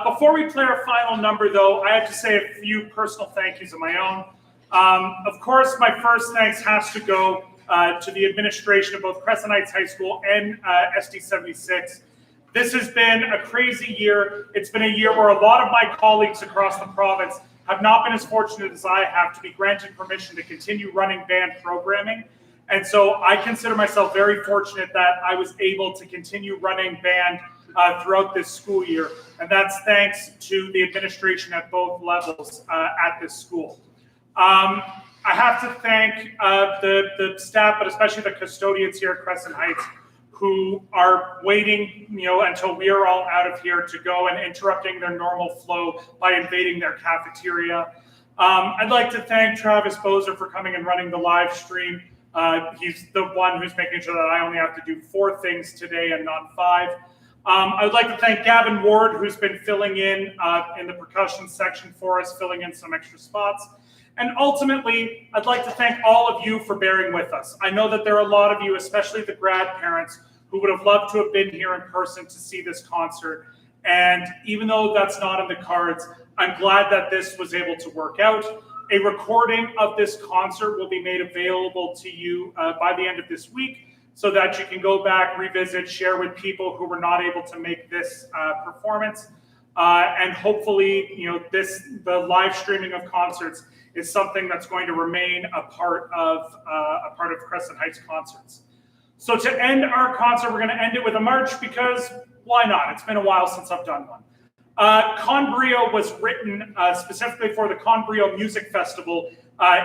Before we play our final number, though, I have to say a few personal thank yous of my own. Of course, my first thanks has to go to the administration of both Crescent Heights High School and SD 76. This has been a crazy year. It's been a year where a lot of my colleagues across the province have not been as fortunate as I have to be granted permission to continue running band programming. And so I consider myself very fortunate that I was able to continue running band throughout this school year. And that's thanks to the administration at both levels at this school. I have to thank the staff, but especially the custodians here at Crescent Heights, who are waiting, until we are all out of here to go and interrupting their normal flow by invading their cafeteria. I'd like to thank Travis Bozer for coming and running the live stream. He's the one who's making sure that I only have to do 4 things today and not 5. I would like to thank Gavin Ward, who's been filling in the percussion section for us, filling in some extra spots. And ultimately, I'd like to thank all of you for bearing with us. I know that there are a lot of you, especially the grad parents, who would have loved to have been here in person to see this concert. And even though that's not in the cards, I'm glad that this was able to work out. A recording of this concert will be made available to you by the end of this week so that you can go back, revisit, share with people who were not able to make this performance. And hopefully, the live streaming of concerts is something that's going to remain a part of Crescent Heights concerts. So to end our concert, we're going to end it with a march because why not? It's been a while since I've done one. Con Brio was written specifically for the Con Brio Music Festival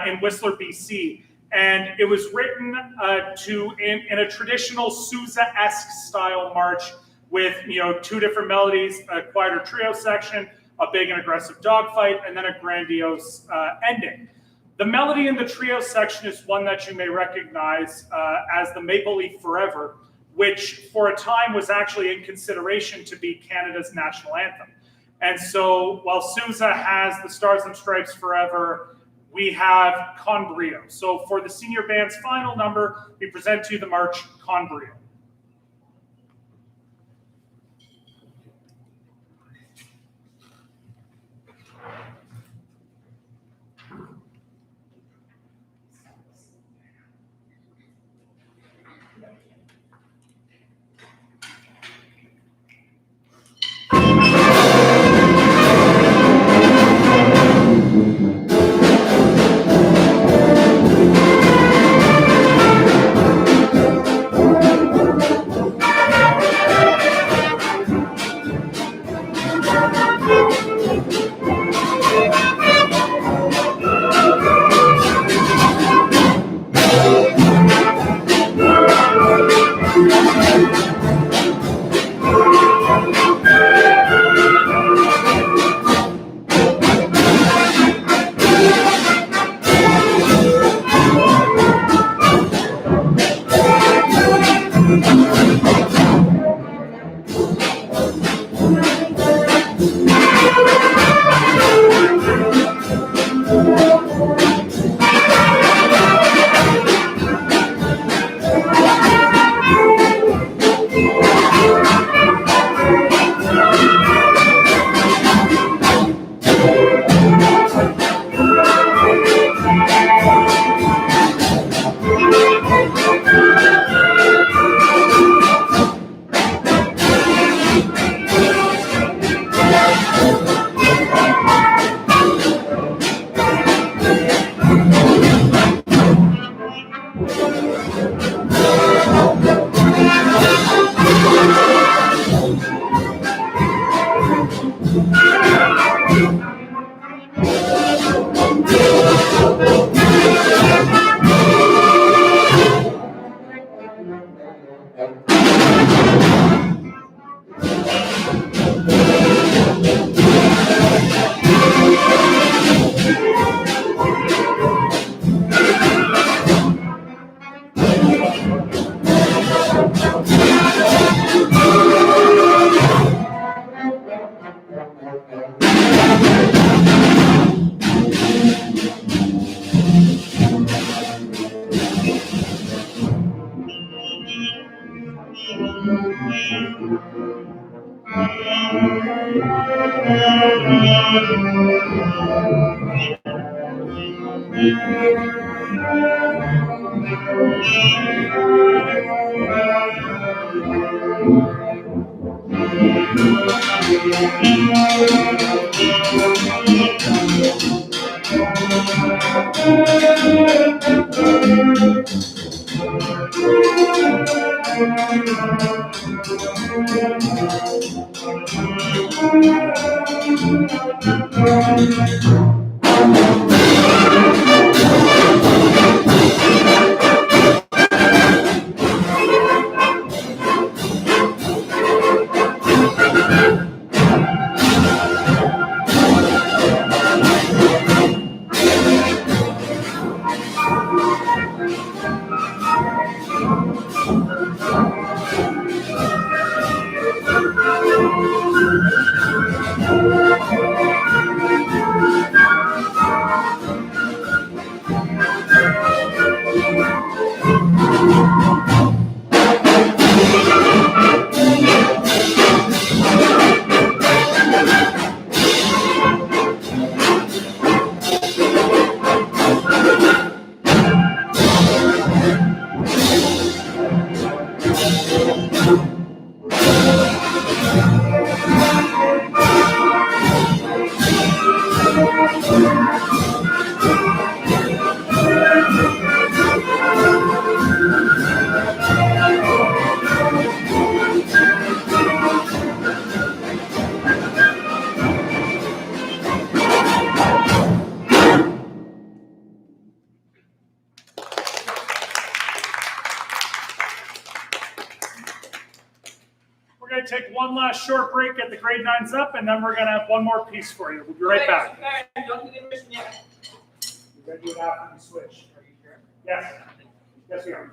in Whistler, BC. And it was written in a traditional Sousa-esque style march with 2 different melodies, a quieter trio section, a big and aggressive dogfight, and then a grandiose ending. The melody in the trio section is one that you may recognize as the Maple Leaf Forever, which for a time was actually in consideration to be Canada's national anthem. And so while Sousa has the Stars and Stripes Forever, we have Con Brio. So for the senior band's final number, we present to you the march Con Brio. going to take one last short break, get the grade 9s up, and then we're going to have one more piece for you. We'll be right back. Don't do the intermission yet. We're going to do it after we switch. Are you sure? Yes. Yes, we are.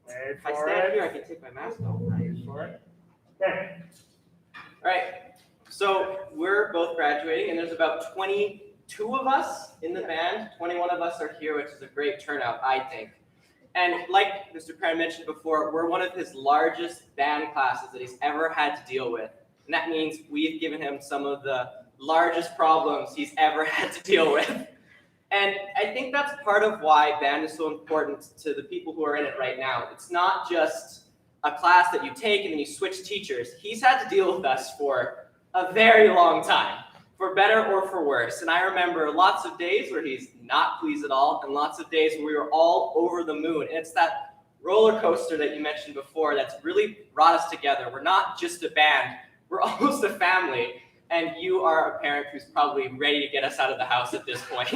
Wait If I for stand it. here, I can take my mask off. Wait for it. Okay. All right. So we're both graduating, and there's about 22 of us in the band. 21 of us are here, which is a great turnout, I think. And like Mr. Cran mentioned before, we're one of his largest band classes that he's ever had to deal with. And that means we've given him some of the largest problems he's ever had to deal with. And I think that's part of why band is so important to the people who are in it right now. It's not just a class that you take and then you switch teachers. He's had to deal with us for a very long time, for better or for worse. And I remember lots of days where he's not pleased at all, and lots of days where we were all over the moon. And it's that roller coaster that you mentioned before that's really brought us together. We're not just a band, we're almost a family. And you are a parent who's probably ready to get us out of the house at this point.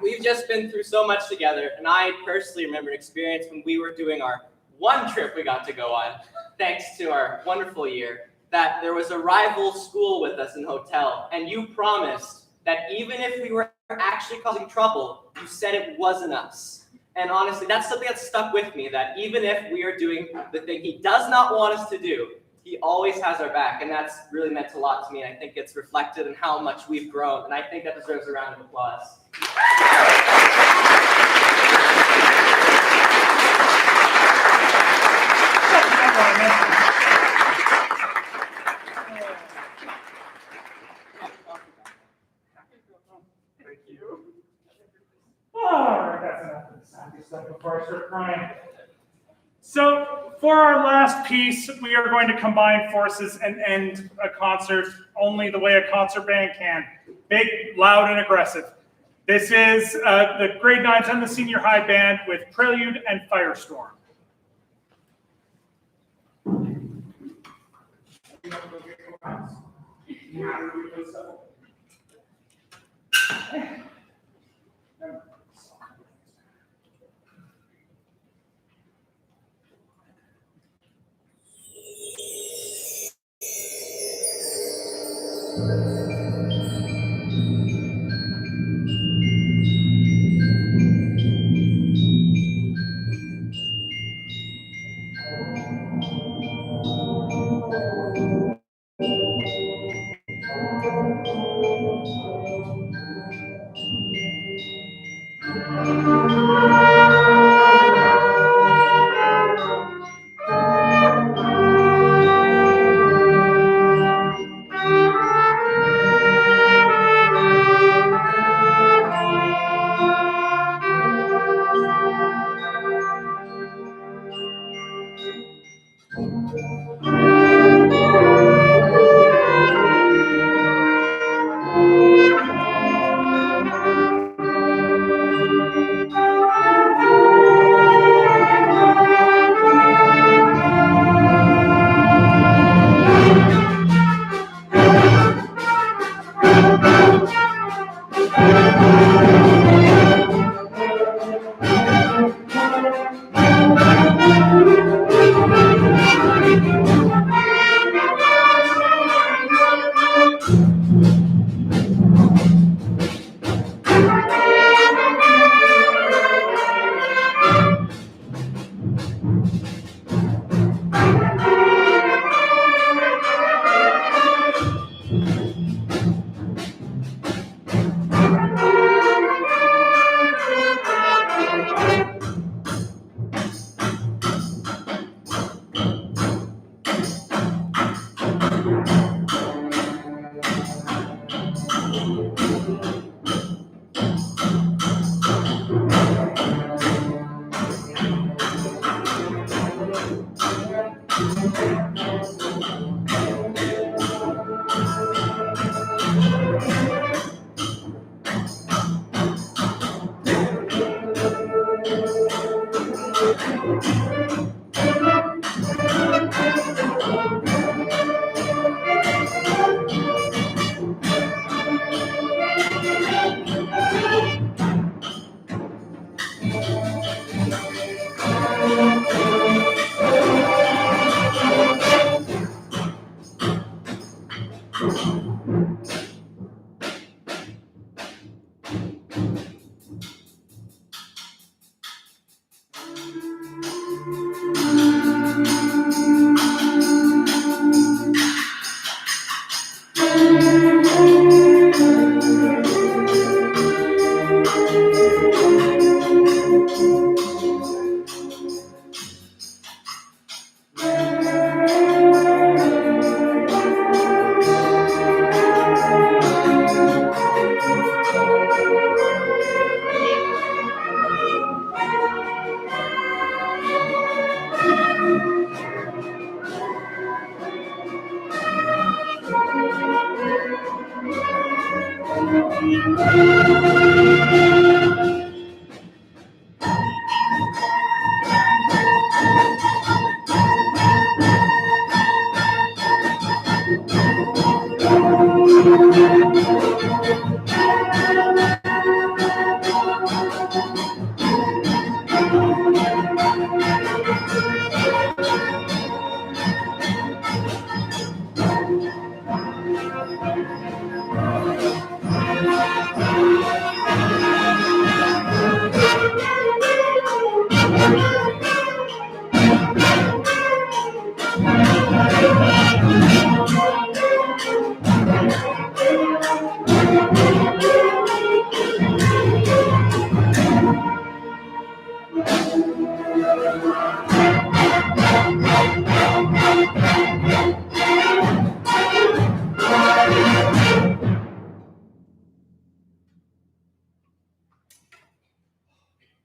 we've just been through so much together, and I personally remember an experience when we were doing our one trip we got to go on, thanks to our wonderful year, that there was a rival school with us in the hotel, and you promised that even if we were actually causing trouble, you said it wasn't us. And honestly, that's something that stuck with me, that even if we are doing the thing he does not want us to do, he always has our back, and that's really meant a lot to me, and I think it's reflected in how much we've grown, and I think that deserves a round of applause. Thank you. All right, that's enough of the sappy stuff before I start crying. So, for our last piece, we are going to combine forces and end a concert only the way a concert band can. Big, loud, and aggressive. This is the grade 9s and the senior high band with Prelude and Firestorm.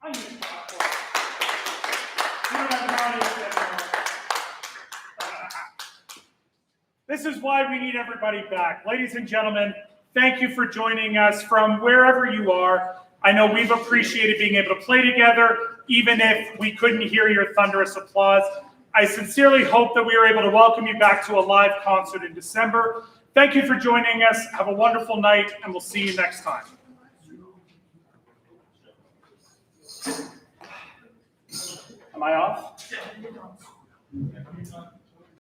I need to clap for it. We don't have an audience anymore. This is why we need everybody back. Ladies and gentlemen, thank you for joining us from wherever you are. I know we've appreciated being able to play together, even if we couldn't hear your thunderous applause. I sincerely hope that we are able to welcome you back to a live concert in December. Thank you for joining us. Have a wonderful night, and we'll see you next time. Am I off?